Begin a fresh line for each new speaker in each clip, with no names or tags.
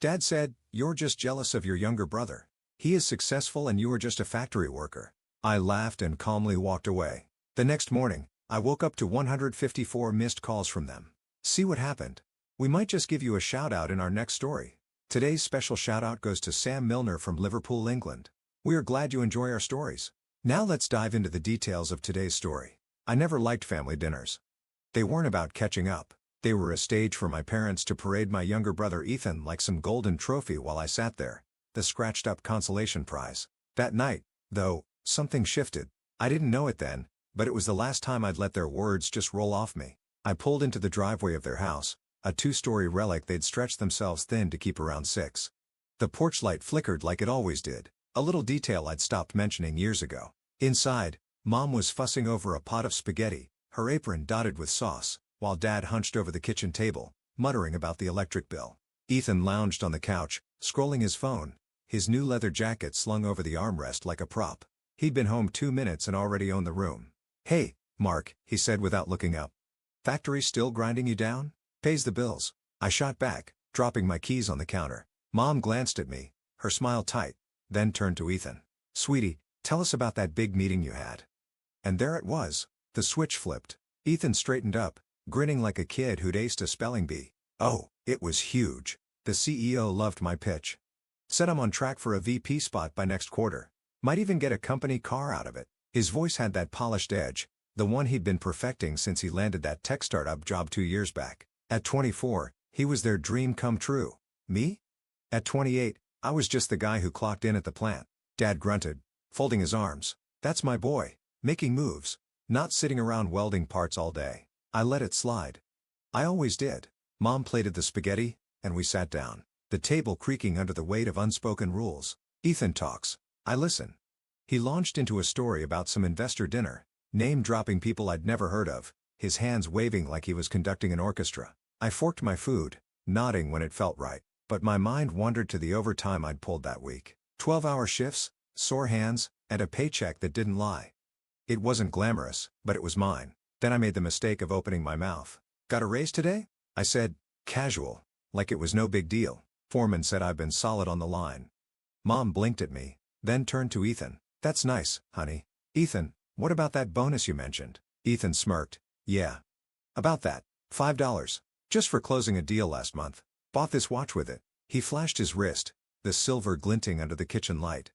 Dad said, "You're just jealous of your younger brother. He is successful and you are just a factory worker." I laughed and calmly walked away. The next morning, I woke up to 154 missed calls from them. See what happened? We might just give you a shout out in our next story. Today's special shout out goes to Sam Milner from Liverpool, England. We are glad you enjoy our stories. Now let's dive into the details of today's story. I never liked family dinners. They weren't about catching up. They were a stage for my parents to parade my younger brother Ethan like some golden trophy while I sat there, the scratched-up consolation prize. That night, though, something shifted. I didn't know it then, but it was the last time I'd let their words just roll off me. I pulled into the driveway of their house, a two-story relic they'd stretched themselves thin to keep around 6. The porch light flickered like it always did, a little detail I'd stopped mentioning years ago. Inside, Mom was fussing over a pot of spaghetti, her apron dotted with sauce, while Dad hunched over the kitchen table, muttering about the electric bill. Ethan lounged on the couch, scrolling his phone, his new leather jacket slung over the armrest like a prop. He'd been home 2 minutes and already owned the room. "Hey, Mark," he said without looking up. "Factory still grinding you down? Pays the bills." I shot back, dropping my keys on the counter. Mom glanced at me, her smile tight, then turned to Ethan. "Sweetie, tell us about that big meeting you had." And there it was. The switch flipped. Ethan straightened up, grinning like a kid who'd aced a spelling bee. Oh, it was huge. The CEO loved my pitch. Said I'm on track for a VP spot by next quarter. Might even get a company car out of it. His voice had that polished edge, the one he'd been perfecting since he landed that tech startup job 2 years back. At 24, he was their dream come true. Me? At 28, I was just the guy who clocked in at the plant. Dad grunted, folding his arms. That's my boy, making moves, not sitting around welding parts all day. I let it slide. I always did. Mom plated the spaghetti, and we sat down, the table creaking under the weight of unspoken rules. Ethan talks. I listen. He launched into a story about some investor dinner, name-dropping people I'd never heard of, his hands waving like he was conducting an orchestra. I forked my food, nodding when it felt right, but my mind wandered to the overtime I'd pulled that week. 12-hour shifts, sore hands, and a paycheck that didn't lie. It wasn't glamorous, but it was mine. Then I made the mistake of opening my mouth. "Got a raise today?" I said, casual, like it was no big deal. Foreman said I've been solid on the line. Mom blinked at me, then turned to Ethan. "That's nice, honey." "Ethan, what about that bonus you mentioned?" Ethan smirked. "Yeah. About that. $5. Just for closing a deal last month. Bought this watch with it." He flashed his wrist, the silver glinting under the kitchen light.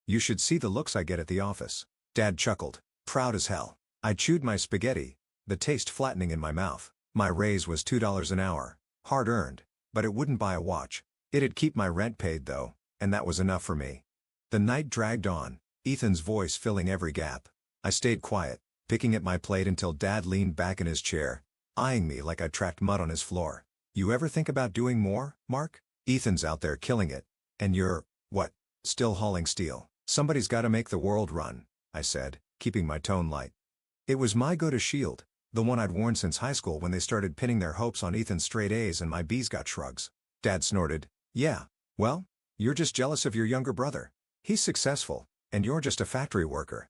"You should see the looks I get at the office." Dad chuckled, proud as hell. I chewed my spaghetti, the taste flattening in my mouth. My raise was $2 an hour, hard-earned, but it wouldn't buy a watch. It'd keep my rent paid though, and that was enough for me. The night dragged on, Ethan's voice filling every gap. I stayed quiet, picking at my plate until Dad leaned back in his chair, eyeing me like I tracked mud on his floor. "You ever think about doing more, Mark? Ethan's out there killing it, and you're, what, still hauling steel." "Somebody's gotta make the world run," I said, keeping my tone light. It was my go-to shield, the one I'd worn since high school when they started pinning their hopes on Ethan's straight A's and my B's got shrugs. Dad snorted. "Yeah, well, you're just jealous of your younger brother. He's successful, and you're just a factory worker."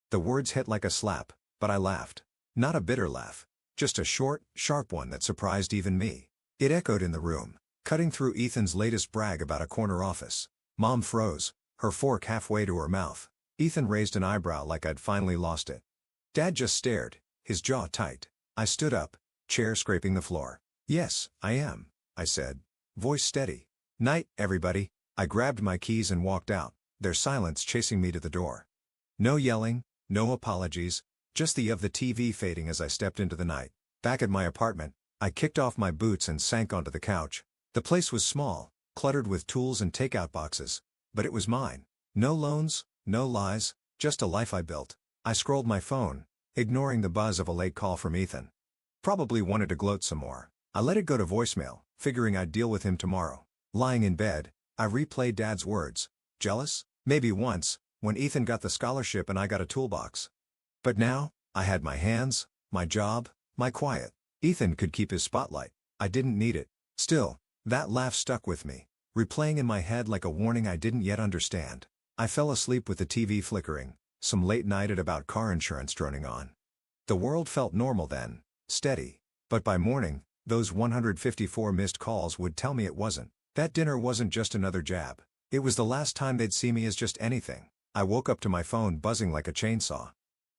The words hit like a slap, but I laughed. Not a bitter laugh, just a short, sharp one that surprised even me. It echoed in the room, cutting through Ethan's latest brag about a corner office. Mom froze, her fork halfway to her mouth. Ethan raised an eyebrow like I'd finally lost it. Dad just stared, his jaw tight. I stood up, chair scraping the floor. "Yes, I am," I said, voice steady. "Night, everybody." I grabbed my keys and walked out, their silence chasing me to the door. No yelling, no apologies, just the of the TV fading as I stepped into the night. Back at my apartment, I kicked off my boots and sank onto the couch. The place was small, cluttered with tools and takeout boxes, but it was mine. No loans, no lies, just a life I built. I scrolled my phone, ignoring the buzz of a late call from Ethan. Probably wanted to gloat some more. I let it go to voicemail, figuring I'd deal with him tomorrow. Lying in bed, I replayed Dad's words. Jealous? Maybe once, when Ethan got the scholarship and I got a toolbox. But now, I had my hands, my job, my quiet. Ethan could keep his spotlight. I didn't need it. Still, that laugh stuck with me, replaying in my head like a warning I didn't yet understand. I fell asleep with the TV flickering, some late nighted about car insurance droning on. The world felt normal then, steady. But by morning, those 154 missed calls would tell me it wasn't. That dinner wasn't just another jab. It was the last time they'd see me as just anything. I woke up to my phone buzzing like a chainsaw.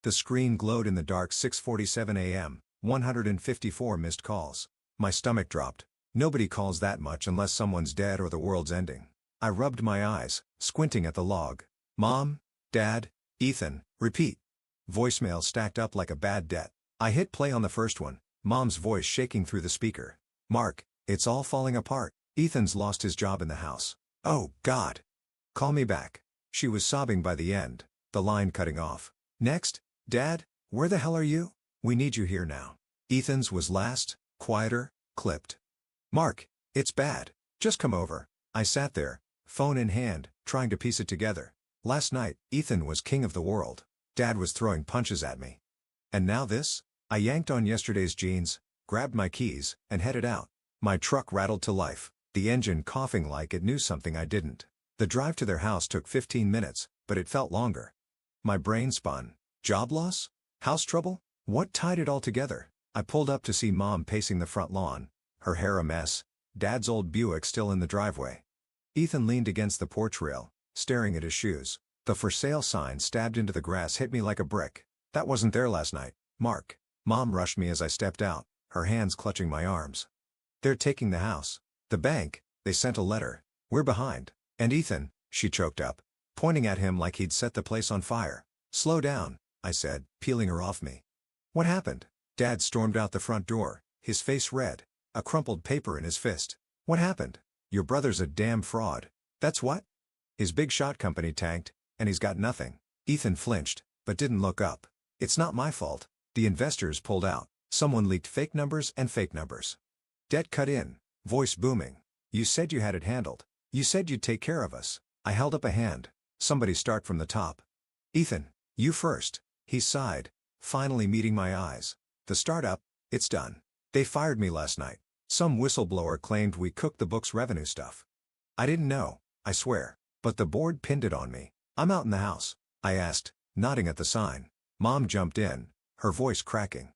The screen glowed in the dark. 6:47 a.m., 154 missed calls. My stomach dropped. Nobody calls that much unless someone's dead or the world's ending. I rubbed my eyes, squinting at the log. Mom, Dad, Ethan, repeat. Voicemail stacked up like a bad debt. I hit play on the first one, Mom's voice shaking through the speaker. Mark, it's all falling apart. Ethan's lost his job in the house. Oh, God. Call me back. She was sobbing by the end, the line cutting off. Next, Dad, where the hell are you? We need you here now. Ethan's was last, quieter, clipped. Mark, it's bad. Just come over. I sat there, phone in hand, trying to piece it together. Last night, Ethan was king of the world. Dad was throwing punches at me. And now this? I yanked on yesterday's jeans, grabbed my keys, and headed out. My truck rattled to life, the engine coughing like it knew something I didn't. The drive to their house took 15 minutes, but it felt longer. My brain spun. Job loss? House trouble? What tied it all together? I pulled up to see Mom pacing the front lawn, her hair a mess, Dad's old Buick still in the driveway. Ethan leaned against the porch rail, staring at his shoes. The for sale sign stabbed into the grass hit me like a brick. That wasn't there last night, Mark. Mom rushed me as I stepped out, her hands clutching my arms. They're taking the house. The bank, they sent a letter. We're behind. And Ethan, she choked up, pointing at him like he'd set the place on fire. Slow down, I said, peeling her off me. What happened? Dad stormed out the front door, his face red, a crumpled paper in his fist. What happened? Your brother's a damn fraud. That's what? His big shot company tanked, and he's got nothing. Ethan flinched, but didn't look up. It's not my fault. The investors pulled out. Someone leaked fake numbers and fake numbers. Debt cut in, voice booming. You said you had it handled. You said you'd take care of us. I held up a hand. Somebody start from the top. Ethan, you first. He sighed, finally meeting my eyes. The startup, it's done. They fired me last night. Some whistleblower claimed we cooked the book's revenue stuff. I didn't know, I swear, but the board pinned it on me. I'm out in the house, I asked, nodding at the sign. Mom jumped in, her voice cracking.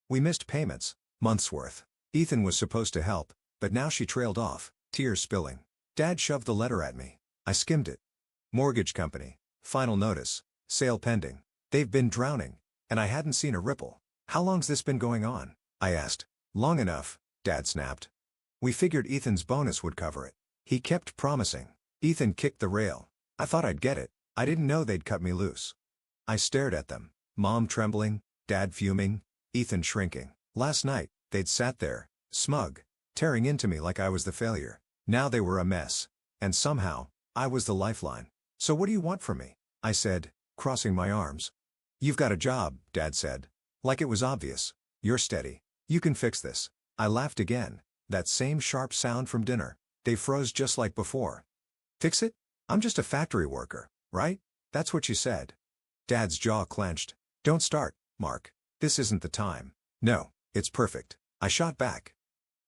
We missed payments, months worth. Ethan was supposed to help, but now she trailed off, tears spilling. Dad shoved the letter at me. I skimmed it. Mortgage company, final notice, sale pending. They've been drowning, and I hadn't seen a ripple. How long's this been going on? I asked. Long enough, Dad snapped. We figured Ethan's bonus would cover it. He kept promising. Ethan kicked the rail. I thought I'd get it. I didn't know they'd cut me loose. I stared at them, Mom trembling, Dad fuming, Ethan shrinking. Last night, they'd sat there, smug, tearing into me like I was the failure. Now they were a mess. And somehow, I was the lifeline. So what do you want from me? I said, crossing my arms. You've got a job, Dad said. Like it was obvious. You're steady. You can fix this. I laughed again, that same sharp sound from dinner. They froze just like before. Fix it? I'm just a factory worker, right? That's what you said. Dad's jaw clenched. Don't start, Mark. This isn't the time. No, it's perfect. I shot back.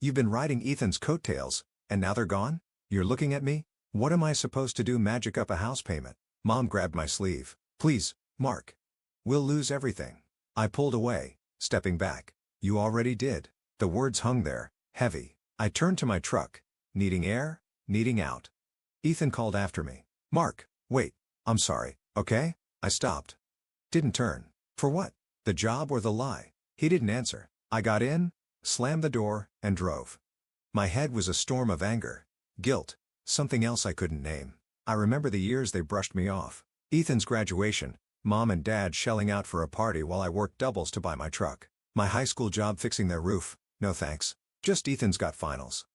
You've been riding Ethan's coattails, and now they're gone? You're looking at me? What am I supposed to do? Magic up a house payment? Mom grabbed my sleeve. Please, Mark. We'll lose everything. I pulled away, stepping back. You already did. The words hung there, heavy. I turned to my truck, needing air, needing out. Ethan called after me. Mark, wait. I'm sorry, okay? I stopped. Didn't turn. For what? The job or the lie? He didn't answer. I got in, slammed the door, and drove. My head was a storm of anger, guilt, something else I couldn't name. I remember the years they brushed me off. Ethan's graduation, Mom and Dad shelling out for a party while I worked doubles to buy my truck. My high school job fixing their roof, no thanks. Just Ethan's got finals.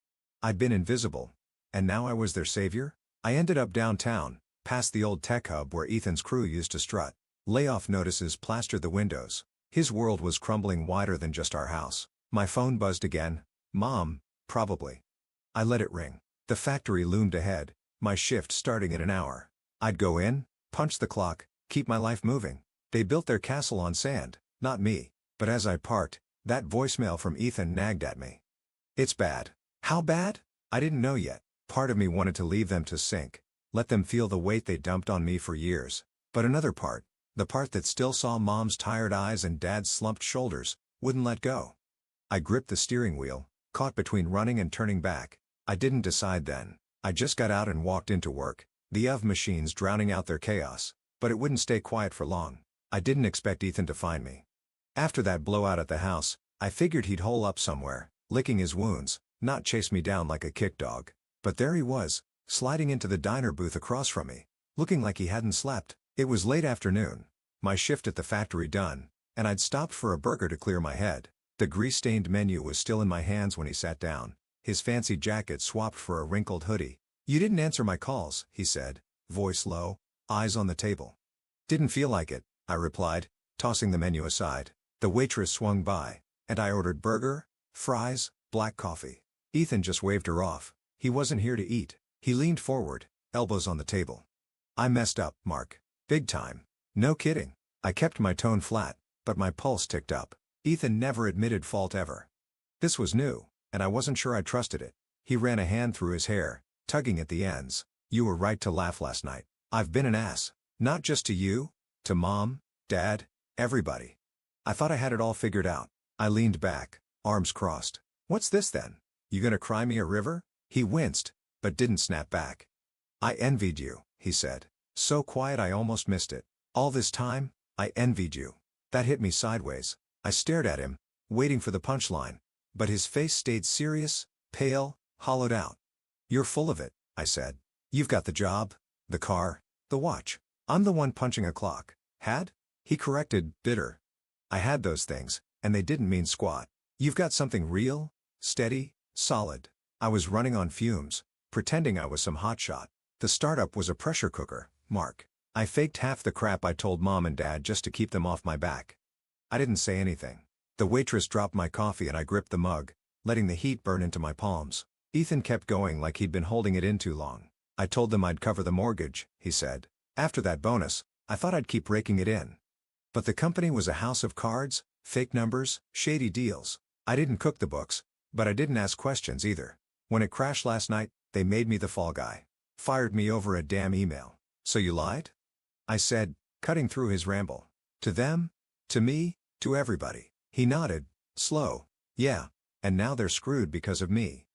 I'd been invisible. And now I was their savior? I ended up downtown, past the old tech hub where Ethan's crew used to strut. Layoff notices plastered the windows. His world was crumbling wider than just our house. My phone buzzed again. Mom, probably. I let it ring. The factory loomed ahead, my shift starting in an hour. I'd go in, punch the clock, keep my life moving. They built their castle on sand, not me. But as I parked, that voicemail from Ethan nagged at me. It's bad. How bad? I didn't know yet. Part of me wanted to leave them to sink, let them feel the weight they dumped on me for years. But another part, the part that still saw Mom's tired eyes and Dad's slumped shoulders, wouldn't let go. I gripped the steering wheel, caught between running and turning back. I didn't decide then. I just got out and walked into work, the of machines drowning out their chaos, but it wouldn't stay quiet for long. I didn't expect Ethan to find me. After that blowout at the house, I figured he'd hole up somewhere, licking his wounds, not chase me down like a kick dog. But there he was, sliding into the diner booth across from me, looking like he hadn't slept. It was late afternoon, my shift at the factory done, and I'd stopped for a burger to clear my head. The grease-stained menu was still in my hands when he sat down, his fancy jacket swapped for a wrinkled hoodie. "You didn't answer my calls," he said, voice low, eyes on the table. "Didn't feel like it," I replied, tossing the menu aside. The waitress swung by, and I ordered burger, fries, black coffee. Ethan just waved her off. He wasn't here to eat. He leaned forward, elbows on the table. "I messed up, Mark. Big time." "No kidding." I kept my tone flat, but my pulse ticked up. Ethan never admitted fault ever. This was new, and I wasn't sure I trusted it. He ran a hand through his hair, tugging at the ends. "You were right to laugh last night. I've been an ass. Not just to you, to Mom, Dad, everybody. I thought I had it all figured out." I leaned back, arms crossed. "What's this then? You gonna cry me a river?" He winced, but didn't snap back. "I envied you," he said. So quiet I almost missed it. "All this time, I envied you." That hit me sideways. I stared at him, waiting for the punchline, but his face stayed serious, pale, hollowed out. "You're full of it," I said. "You've got the job, the car, the watch. I'm the one punching a clock." "Had?" he corrected, bitter. "I had those things, and they didn't mean squat. You've got something real, steady, solid." I was running on fumes, pretending I was some hotshot. The startup was a pressure cooker, Mark. I faked half the crap I told Mom and Dad just to keep them off my back. I didn't say anything. The waitress dropped my coffee and I gripped the mug, letting the heat burn into my palms. Ethan kept going like he'd been holding it in too long. "I told them I'd cover the mortgage," he said. "After that bonus, I thought I'd keep raking it in. But the company was a house of cards, fake numbers, shady deals. I didn't cook the books, but I didn't ask questions either. When it crashed last night, they made me the fall guy. Fired me over a damn email." "So you lied?" I said, cutting through his ramble. "To them, to me, to everybody." He nodded, slow. "Yeah, and now they're screwed because of me."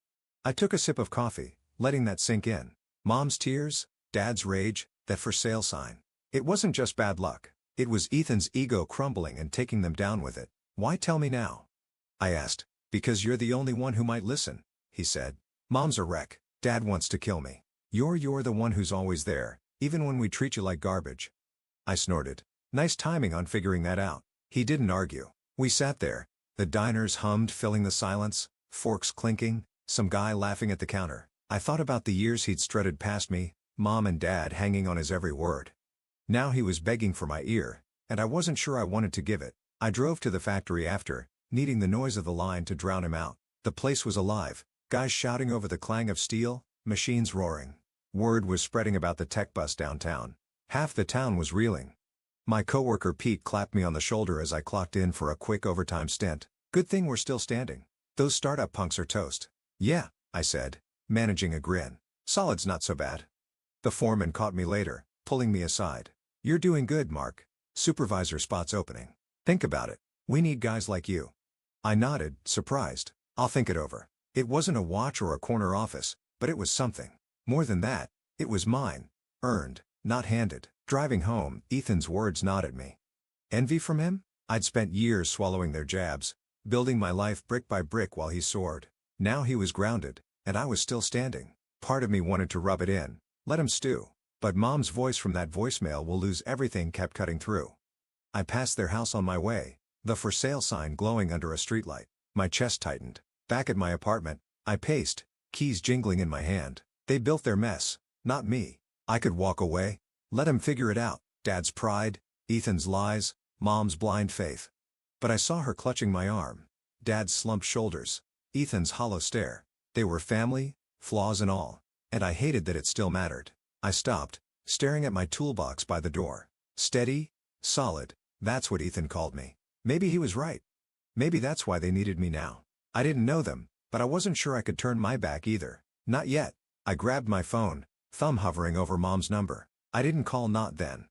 I took a sip of coffee, letting that sink in. Mom's tears, Dad's rage, that for sale sign. It wasn't just bad luck. It was Ethan's ego crumbling and taking them down with it. "Why tell me now?" I asked. "Because you're the only one who might listen," he said. "Mom's a wreck. Dad wants to kill me. You're the one who's always there, even when we treat you like garbage." I snorted. Nice timing on figuring that out. He didn't argue. We sat there. The diners hummed, filling the silence, forks clinking, some guy laughing at the counter. I thought about the years he'd strutted past me, Mom and Dad hanging on his every word. Now he was begging for my ear, and I wasn't sure I wanted to give it. I drove to the factory after, needing the noise of the line to drown him out. The place was alive, guys shouting over the clang of steel, machines roaring. Word was spreading about the tech bust downtown. Half the town was reeling. My coworker Pete clapped me on the shoulder as I clocked in for a quick overtime stint. "Good thing we're still standing. Those startup punks are toast." "Yeah," I said, managing a grin. "Solid's not so bad." The foreman caught me later, pulling me aside. "You're doing good, Mark. Supervisor spot's opening. Think about it. We need guys like you." I nodded, surprised. "I'll think it over." It wasn't a watch or a corner office, but it was something. More than that, it was mine. Earned, not handed. Driving home, Ethan's words gnawed at me. Envy from him? I'd spent years swallowing their jabs, building my life brick by brick while he soared. Now he was grounded, and I was still standing. Part of me wanted to rub it in, let him stew. But Mom's voice from that voicemail "will lose everything" kept cutting through. I passed their house on my way, the for sale sign glowing under a streetlight. My chest tightened. Back at my apartment, I paced, keys jingling in my hand. They built their mess, not me. I could walk away, let him figure it out. Dad's pride, Ethan's lies, Mom's blind faith. But I saw her clutching my arm. Dad's slumped shoulders, Ethan's hollow stare. They were family, flaws and all. And I hated that it still mattered. I stopped, staring at my toolbox by the door. Steady, solid, that's what Ethan called me. Maybe he was right. Maybe that's why they needed me now. I didn't know them, but I wasn't sure I could turn my back either. Not yet. I grabbed my phone, thumb hovering over Mom's number. I didn't call not then.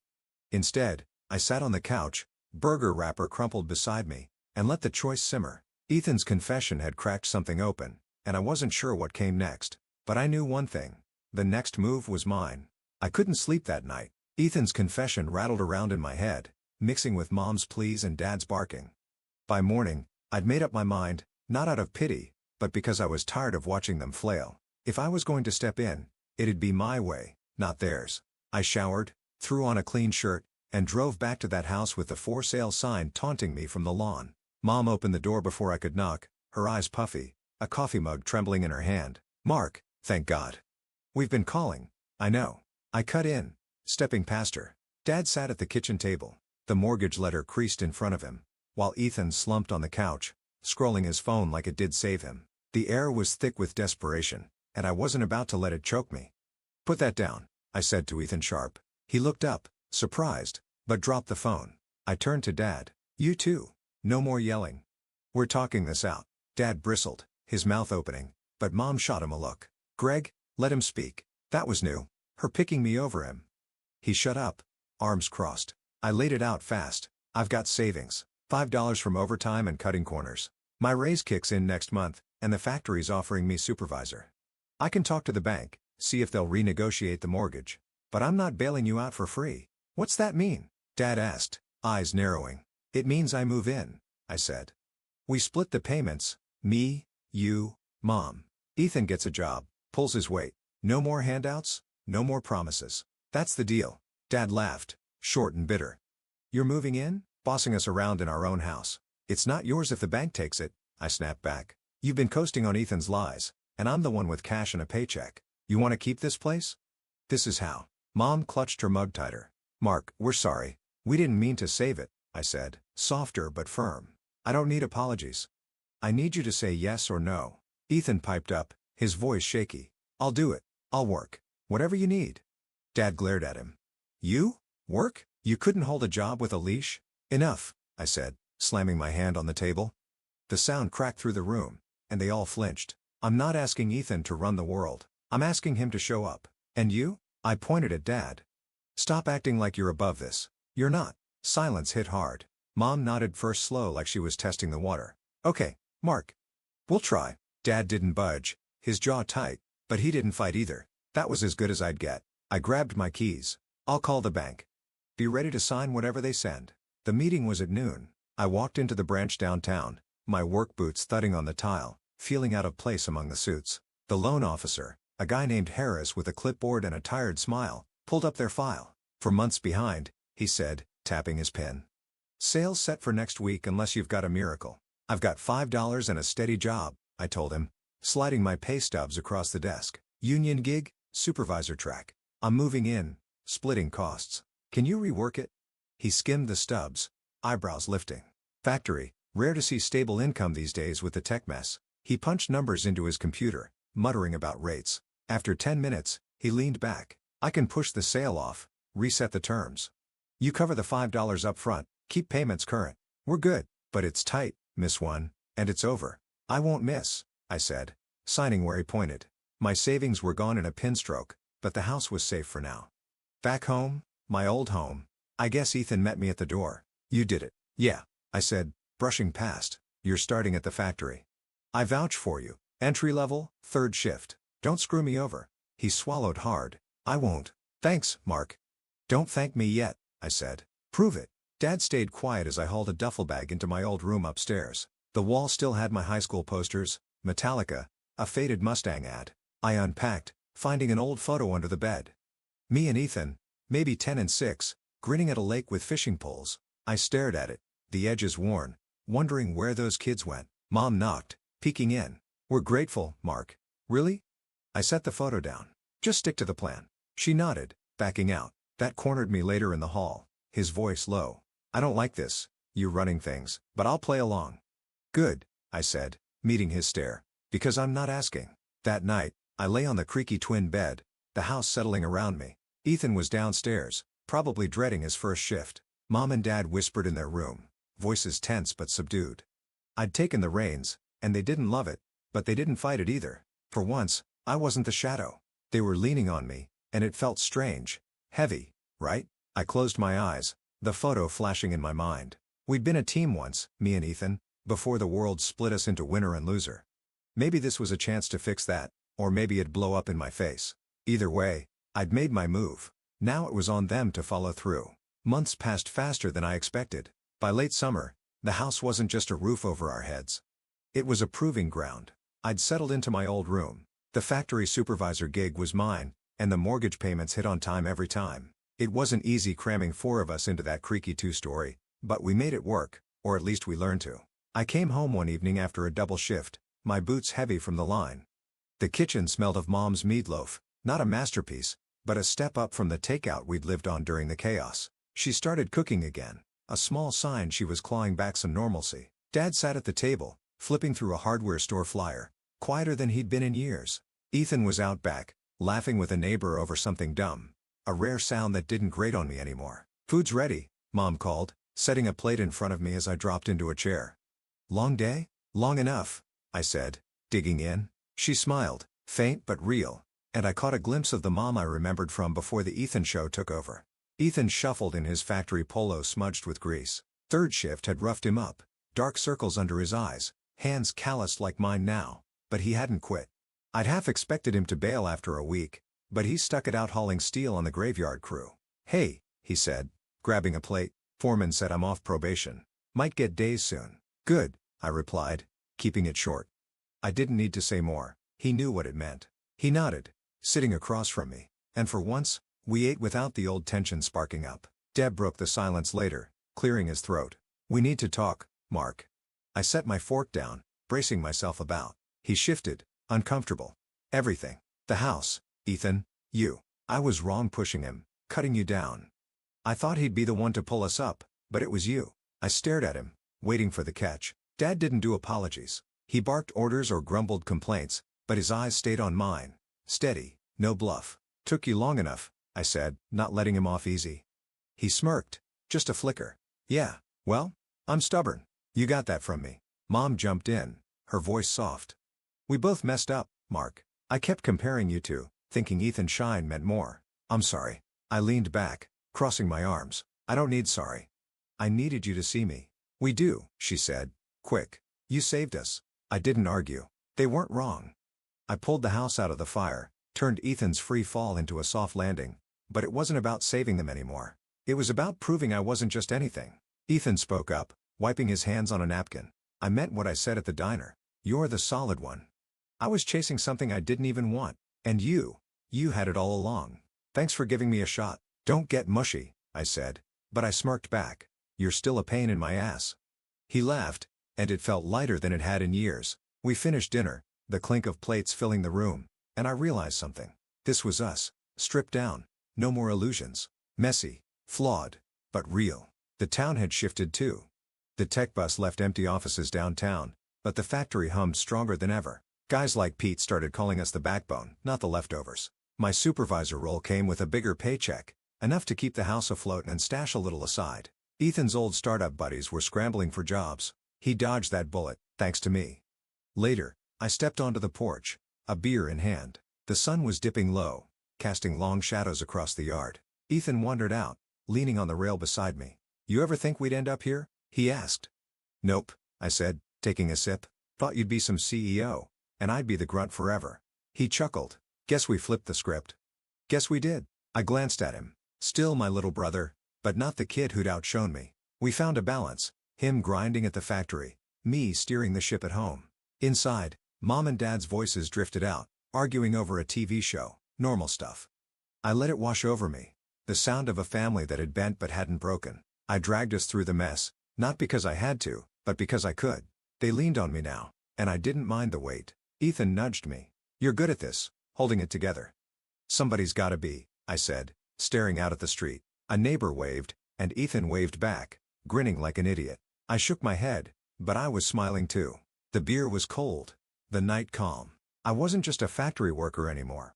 Instead, I sat on the couch, burger wrapper crumpled beside me, and let the choice simmer. Ethan's confession had cracked something open, and I wasn't sure what came next. But I knew one thing. The next move was mine. I couldn't sleep that night. Ethan's confession rattled around in my head, mixing with Mom's pleas and Dad's barking. By morning, I'd made up my mind, not out of pity, but because I was tired of watching them flail. If I was going to step in, it'd be my way, not theirs. I showered, threw on a clean shirt, and drove back to that house with the for sale sign taunting me from the lawn. Mom opened the door before I could knock, her eyes puffy, a coffee mug trembling in her hand. "Mark, thank God. We've been calling." "I know." I cut in, stepping past her. Dad sat at the kitchen table, the mortgage letter creased in front of him, while Ethan slumped on the couch, scrolling his phone like it did save him. The air was thick with desperation, and I wasn't about to let it choke me. "Put that down," I said to Ethan sharp. He looked up, surprised, but dropped the phone. I turned to Dad. "You too. No more yelling. We're talking this out." Dad bristled, his mouth opening, but Mom shot him a look. "Greg, let him speak." That was new. Her picking me over him. He shut up, arms crossed. I laid it out fast. "I've got savings. $5 from overtime and cutting corners. My raise kicks in next month, and the factory's offering me supervisor. I can talk to the bank, see if they'll renegotiate the mortgage. But I'm not bailing you out for free." "What's that mean?" Dad asked, eyes narrowing. "It means I move in," I said. "We split the payments, me, you, Mom. Ethan gets a job, pulls his weight. No more handouts, no more promises. That's the deal." Dad laughed, short and bitter. "You're moving in, bossing us around in our own house. It's not yours if the bank takes it," I snapped back. "You've been coasting on Ethan's lies, and I'm the one with cash and a paycheck. You want to keep this place?" "This is how." Mom clutched her mug tighter. "Mark, we're sorry. We didn't mean to save it," I said, softer but firm. "I don't need apologies. I need you to say yes or no." Ethan piped up, his voice shaky. "I'll do it. I'll work. Whatever you need." Dad glared at him. "You? Work? You couldn't hold a job with a leash?" "Enough," I said, slamming my hand on the table. The sound cracked through the room, and they all flinched. "I'm not asking Ethan to run the world. I'm asking him to show up. And you?" I pointed at Dad. "Stop acting like you're above this. You're not." Silence hit hard. Mom nodded, first slow like she was testing the water. "Okay, Mark. We'll try." Dad didn't budge, his jaw tight, but he didn't fight either. That was as good as I'd get. I grabbed my keys. "I'll call the bank. Be ready to sign whatever they send." The meeting was at noon. I walked into the branch downtown, my work boots thudding on the tile, feeling out of place among the suits. The loan officer, a guy named Harris with a clipboard and a tired smile, pulled up their file. "For months behind," he said, tapping his pen. "Sales set for next week unless you've got a miracle." "I've got $5 and a steady job," I told him, sliding my pay stubs across the desk. "Union gig, supervisor track. I'm moving in, splitting costs. Can you rework it?" He skimmed the stubs, eyebrows lifting. "Factory, rare to see stable income these days with the tech mess." He punched numbers into his computer, muttering about rates. After 10 minutes, he leaned back. "I can push the sale off, reset the terms. You cover the $5 up front, keep payments current. We're good, but it's tight, Miss One, and it's over." "I won't miss," I said, signing where he pointed. My savings were gone in a pinstroke, but the house was safe for now. Back home, my old home, I guess Ethan met me at the door. "You did it." "Yeah," I said, brushing past. "You're starting at the factory. I vouch for you. Entry level, third shift. Don't screw me over." He swallowed hard. "I won't." "Thanks, Mark." "Don't thank me yet," I said. "Prove it." Dad stayed quiet as I hauled a duffel bag into my old room upstairs. The wall still had my high school posters, Metallica, a faded Mustang ad. I unpacked, finding an old photo under the bed. Me and Ethan, maybe 10 and 6, grinning at a lake with fishing poles. I stared at it, the edges worn, wondering where those kids went. Mom knocked, peeking in. "We're grateful, Mark." "Really?" I set the photo down. "Just stick to the plan." She nodded, backing out. That cornered me later in the hall, his voice low. "I don't like this, you running things, but I'll play along." "Good," I said, meeting his stare. "Because I'm not asking." That night, I lay on the creaky twin bed, the house settling around me. Ethan was downstairs, probably dreading his first shift. Mom and Dad whispered in their room, voices tense but subdued. I'd taken the reins, and they didn't love it, but they didn't fight it either. For once, I wasn't the shadow. They were leaning on me, and it felt strange. Heavy, right? I closed my eyes, the photo flashing in my mind. We'd been a team once, me and Ethan, before the world split us into winner and loser. Maybe this was a chance to fix that, or maybe it'd blow up in my face. Either way, I'd made my move. Now it was on them to follow through. Months passed faster than I expected. By late summer, the house wasn't just a roof over our heads. It was a proving ground. I'd settled into my old room. The factory supervisor gig was mine, and the mortgage payments hit on time every time. It wasn't easy cramming 4 of us into that creaky 2-story, but we made it work, or at least we learned to. I came home one evening after a double shift, my boots heavy from the line. The kitchen smelled of Mom's meatloaf, not a masterpiece, but a step up from the takeout we'd lived on during the chaos. She started cooking again, a small sign she was clawing back some normalcy. Dad sat at the table, flipping through a hardware store flyer, quieter than he'd been in years. Ethan was out back, laughing with a neighbor over something dumb, a rare sound that didn't grate on me anymore. "Food's ready," Mom called, setting a plate in front of me as I dropped into a chair. "Long day?" "Long enough," I said, digging in. She smiled, faint but real, and I caught a glimpse of the mom I remembered from before the Ethan show took over. Ethan shuffled in his factory polo smudged with grease. Third shift had roughed him up, dark circles under his eyes, hands calloused like mine now, but he hadn't quit. I'd half expected him to bail after a week, but he stuck it out hauling steel on the graveyard crew. "Hey," he said, grabbing a plate, "Foreman said I'm off probation. Might get days soon." "Good," I replied, keeping it short. I didn't need to say more. He knew what it meant. He nodded, sitting across from me, and for once, we ate without the old tension sparking up. Deb broke the silence later, clearing his throat. "We need to talk, Mark." I set my fork down, bracing myself about. He shifted, uncomfortable. "Everything. The house, Ethan, you. I was wrong pushing him, cutting you down. I thought he'd be the one to pull us up, but it was you." I stared at him, waiting for the catch. Dad didn't do apologies. He barked orders or grumbled complaints, but his eyes stayed on mine. Steady, no bluff. "Took you long enough," I said, not letting him off easy. He smirked. "Just a flicker." "Yeah, well, I'm stubborn. You got that from me." Mom jumped in, her voice soft. "We both messed up, Mark. I kept comparing you two, thinking Ethan Shine meant more." "I'm sorry." I leaned back, crossing my arms. "I don't need sorry. I needed you to see me." "We do," she said, quick. "You saved us." I didn't argue. They weren't wrong. I pulled the house out of the fire, turned Ethan's free fall into a soft landing, but it wasn't about saving them anymore. It was about proving I wasn't just anything. Ethan spoke up, wiping his hands on a napkin. "I meant what I said at the diner. You're the solid one. I was chasing something I didn't even want, and you had it all along. Thanks for giving me a shot." "Don't get mushy," I said, but I smirked back. "You're still a pain in my ass." He laughed, and it felt lighter than it had in years. We finished dinner, the clink of plates filling the room, and I realized something. This was us, stripped down, no more illusions. Messy, flawed, but real. The town had shifted too. The tech bus left empty offices downtown, but the factory hummed stronger than ever. Guys like Pete started calling us the backbone, not the leftovers. My supervisor role came with a bigger paycheck, enough to keep the house afloat and stash a little aside. Ethan's old startup buddies were scrambling for jobs. He dodged that bullet, thanks to me. Later, I stepped onto the porch, a beer in hand. The sun was dipping low, casting long shadows across the yard. Ethan wandered out, leaning on the rail beside me. "You ever think we'd end up here?" he asked. "Nope," I said, taking a sip. "Thought you'd be some CEO, and I'd be the grunt forever." He chuckled. "Guess we flipped the script." "Guess we did." I glanced at him. Still my little brother, but not the kid who'd outshone me. We found a balance, him grinding at the factory, me steering the ship at home. Inside, Mom and Dad's voices drifted out, arguing over a TV show, normal stuff. I let it wash over me, the sound of a family that had bent but hadn't broken. I dragged us through the mess, not because I had to, but because I could. They leaned on me now, and I didn't mind the weight. Ethan nudged me. "You're good at this, holding it together." "Somebody's gotta be," I said, staring out at the street. A neighbor waved, and Ethan waved back, grinning like an idiot. I shook my head, but I was smiling too. The beer was cold, the night calm. I wasn't just a factory worker anymore.